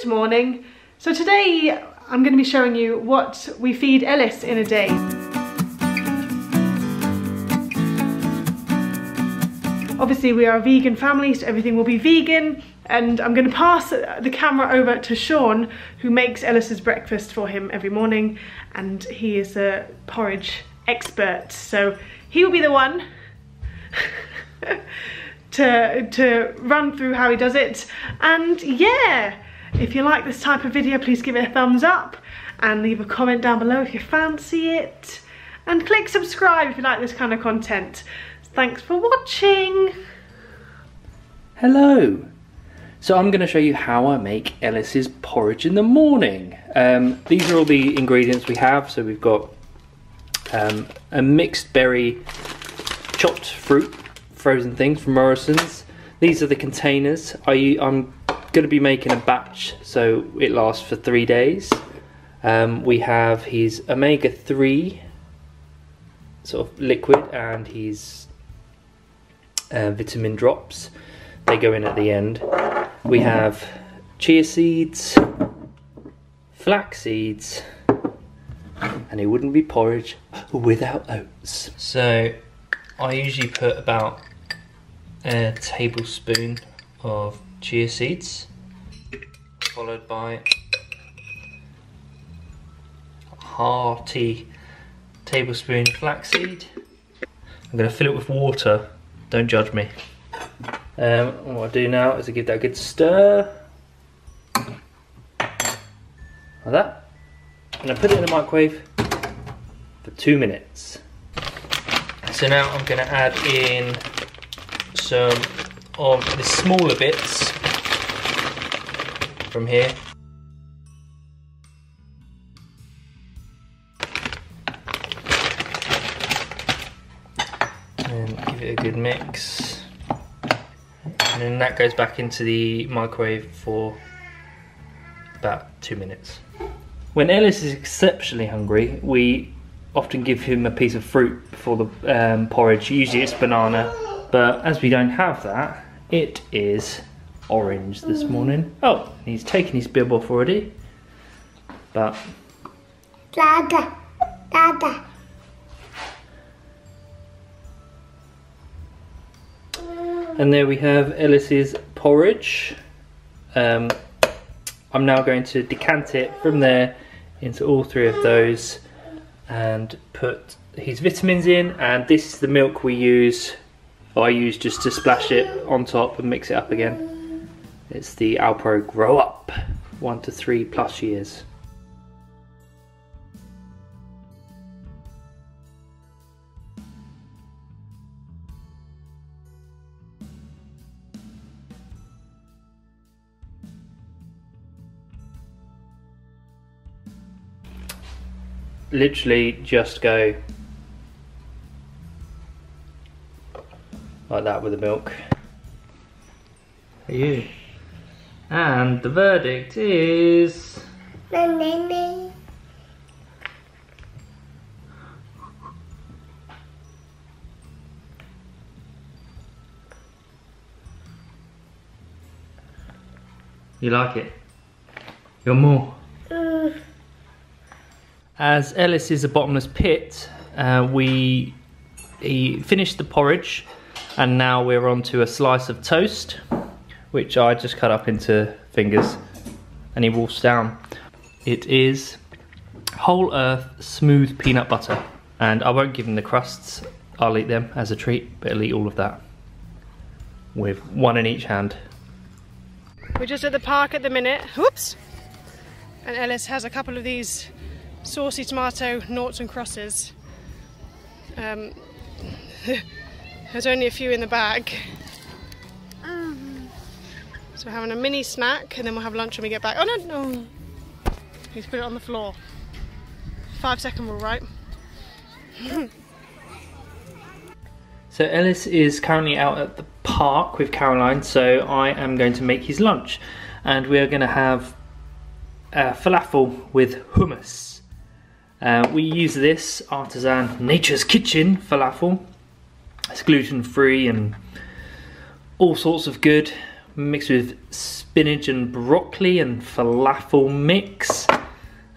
Good morning. So today I'm going to be showing you what we feed Ellis in a day. Obviously we are a vegan family, so everything will be vegan, and I'm going to pass the camera over to Sean, who makes Ellis's breakfast for him every morning, and he is a porridge expert, so he will be the one to run through how he does it. And yeah, if you like this type of video, please give it a thumbs up and leave a comment down below if you fancy it, and click subscribe if you like this kind of content. Thanks for watching. Hello. So I'm going to show you how I make Ellis's porridge in the morning. These are all the ingredients we have. So we've got a mixed berry chopped fruit, frozen things from Morrison's. These are the containers. I'm going to be making a batch, so it lasts for 3 days. We have his omega-3 sort of liquid and his vitamin drops. They go in at the end. We have chia seeds, flax seeds, and it wouldn't be porridge without oats. So I usually put about a tablespoon of chia seeds, followed by a hearty tablespoon of flaxseed. I'm going to fill it with water, don't judge me. What I do now is I give that a good stir, like that, and I put it in the microwave for 2 minutes. So now I'm going to add in some of the smaller bits from here. And give it a good mix. And then that goes back into the microwave for about 2 minutes. When Ellis is exceptionally hungry, we often give him a piece of fruit before the porridge. Usually it's banana, but as we don't have that, it is orange this morning. Oh, he's taken his bib off already. But Dada, Dada. And there we have Ellis's porridge. I'm now going to decant it from there into all 3 of those and put his vitamins in, and this is the milk we use, or I use just to splash it on top and mix it up again. It's the Alpro Grow Up, 1 to 3 plus years. Literally just go like that with the milk. For you. And the verdict is... You like it? You're more? As Ellis is a bottomless pit, he finished the porridge, and now we're on to a slice of toast, which I just cut up into fingers, and he wolfs down. It is whole earth smooth peanut butter, and I won't give him the crusts. I'll eat them as a treat, but he'll eat all of that with 1 in each hand. We're just at the park at the minute. Whoops! And Ellis has a couple of these saucy tomato noughts and crosses. There's only a few in the bag. So we're having a mini snack, and then we'll have lunch when we get back. Oh no! He's put it on the floor. 5-second rule, right? So Ellis is currently out at the park with Caroline, so I am going to make his lunch, and we are going to have falafel with hummus. We use this artisan Nature's Kitchen falafel. It's gluten free and all sorts of good. mixed with spinach and broccoli and falafel mix.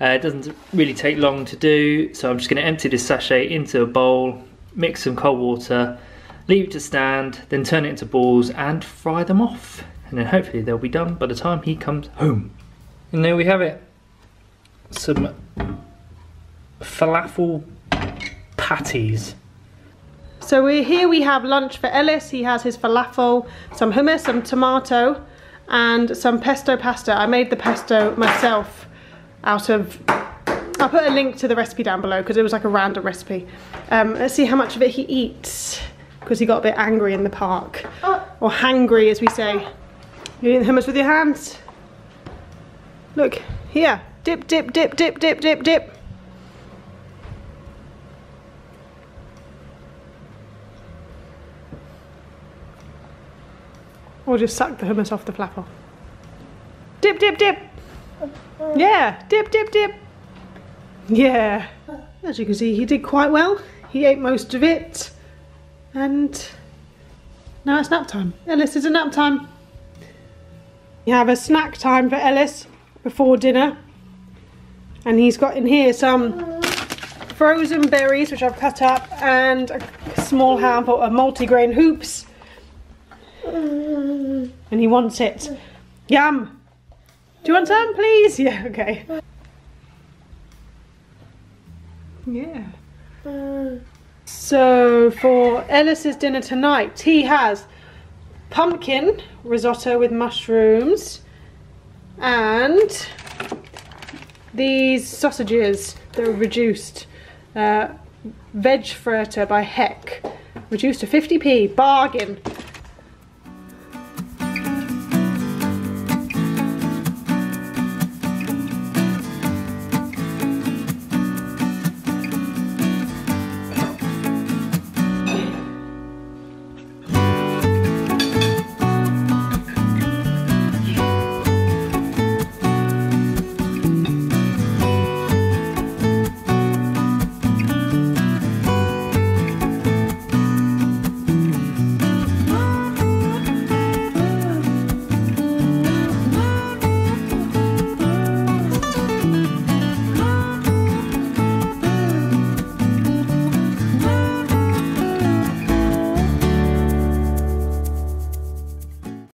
It doesn't really take long to do, so I'm just going to empty this sachet into a bowl, mix some cold water, leave it to stand, then turn it into balls and fry them off. And then hopefully they'll be done by the time he comes home. And there we have it. Some falafel patties. So we have lunch for Ellis. He has his falafel, some hummus, some tomato, and some pesto pasta. I made the pesto myself out of, I'll put a link to the recipe down below because it was like a random recipe. Let's see how much of it he eats, because he got a bit angry in the park. Or hangry, as we say. You eating the hummus with your hands? Look, here. Dip, dip, dip, dip, dip, dip, dip. Or just suck the hummus off the falafel. Dip, dip, dip. Yeah, dip, dip, dip. Yeah. As you can see, he did quite well. He ate most of it. And now it's nap time. Ellis, it's a nap time. We have a snack time for Ellis before dinner. And he's got in here some frozen berries, which I've cut up, and a small handful of multigrain hoops. And he wants it. Yum! Do you want some, please? Yeah, okay. Yeah. So for Ellis's dinner tonight, he has pumpkin risotto with mushrooms and these sausages that are reduced. Veg fritter by Heck. Reduced to 50p. Bargain.